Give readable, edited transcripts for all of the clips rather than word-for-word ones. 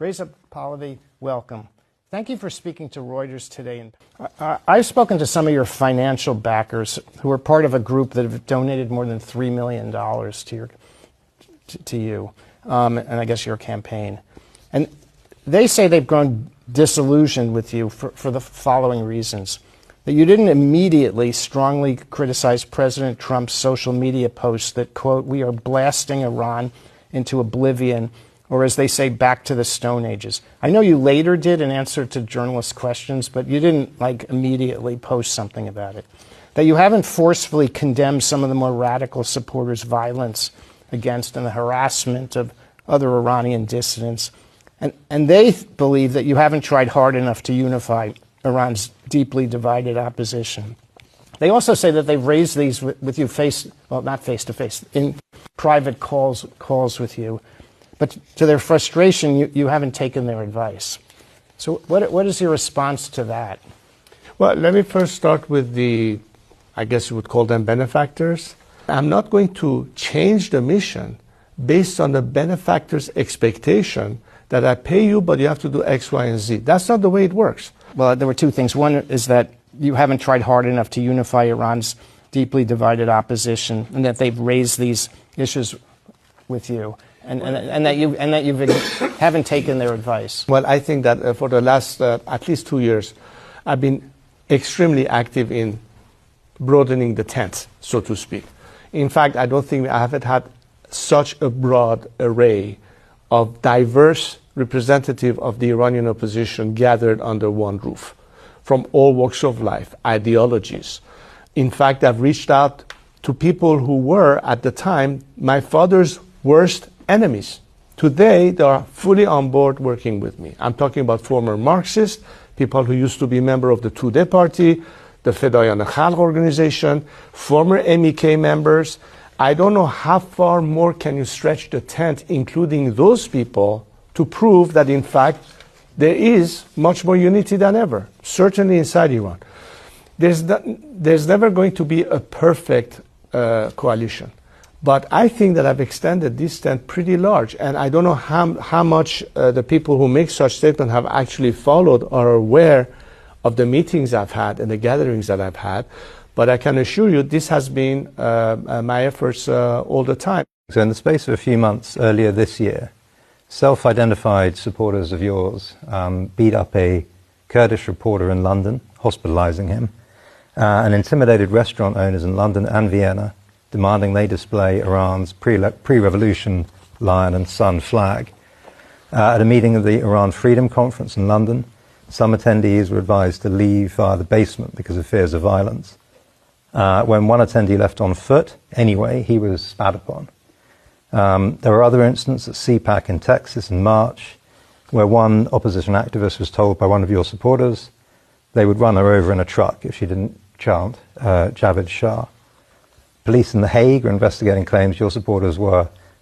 Reza Pahlavi, welcome. Thank you for speaking to Reuters today. I've spoken to some of your financial backers who are part of a group that have donated more than $3 million to you, and I guess your campaign. And they say they've grown disillusioned with you for the following reasons. That you didn't immediately strongly criticize President Trump's social media posts that, quote, we are blasting Iran into oblivion, or as they say, back to the Stone Ages. I know you later did in answer to journalists' questions, but you didn't, immediately post something about it. That you haven't forcefully condemned some of the more radical supporters' violence against and the harassment of other Iranian dissidents. And they believe that you haven't tried hard enough to unify Iran's deeply divided opposition. They also say that they've raised these with you not face to face, in private calls with you. But to their frustration, you haven't taken their advice. So what is your response to that? Well, let me first start with I guess you would call them benefactors. I'm not going to change the mission based on the benefactor's expectation that I pay you, but you have to do X, Y, and Z. That's not the way it works. Well, there were two things. One is that you haven't tried hard enough to unify Iran's deeply divided opposition, and that they've raised these issues with you, and that you haven't taken their advice. Well, I think that for the last at least 2 years, I've been extremely active in broadening the tent, so to speak. In fact, I don't think I haven't had such a broad array of diverse representative of the Iranian opposition gathered under one roof, from all walks of life, ideologies. In fact, I've reached out to people who were, at the time, my father's worst enemies. Today, they are fully on board working with me. I'm talking about former Marxists, people who used to be member of the Tudeh party, the Fedayan Khalq organization, former MEK members. I don't know how far more can you stretch the tent, including those people, to prove that, in fact, there is much more unity than ever, certainly inside Iran. There's never going to be a perfect coalition. But I think that I've extended this tent pretty large, and I don't know how much the people who make such statements have actually followed or are aware of the meetings I've had and the gatherings that I've had. But I can assure you this has been my efforts all the time. So in the space of a few months earlier this year, self-identified supporters of yours beat up a Kurdish reporter in London, hospitalizing him, and intimidated restaurant owners in London and Vienna, demanding they display Iran's pre-revolution lion and sun flag. At a meeting of the Iran Freedom Conference in London, some attendees were advised to leave via the basement because of fears of violence. When one attendee left on foot, anyway, he was spat upon. There were other incidents at CPAC in Texas in March, where one opposition activist was told by one of your supporters they would run her over in a truck if she didn't chant Javed Shah. Police in The Hague are investigating claims your supporters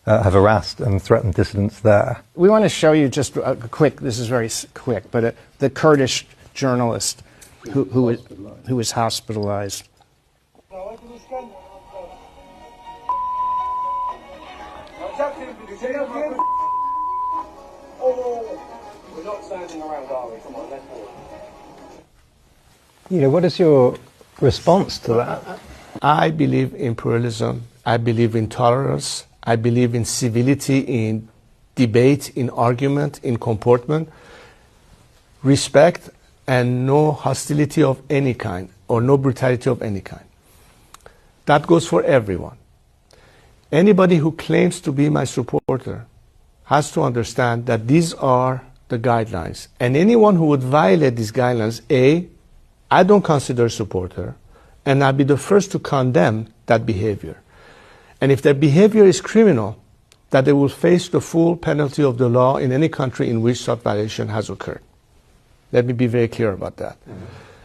have harassed and threatened dissidents there. We want to show you just a quick, this is very quick, but the Kurdish journalist who was hospitalized. We're not standing around, are we? Come on, let's walk. What is your response to that? I believe in pluralism. I believe in tolerance. I believe in civility, in debate, in argument, in comportment, respect, and no hostility of any kind or no brutality of any kind. That goes for everyone. Anybody who claims to be my supporter has to understand that these are the guidelines. And anyone who would violate these guidelines, I don't consider a supporter, and I'll be the first to condemn that behavior. And if their behavior is criminal, that they will face the full penalty of the law in any country in which such violation has occurred. Let me be very clear about that.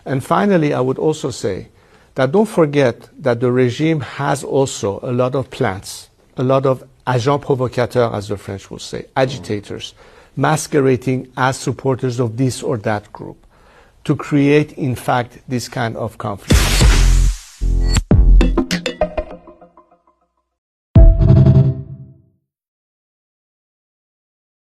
And finally, I would also say that don't forget that the regime has also a lot of plans, a lot of agents provocateurs, as the French will say, agitators, masquerading as supporters of this or that group, to create, in fact, this kind of conflict.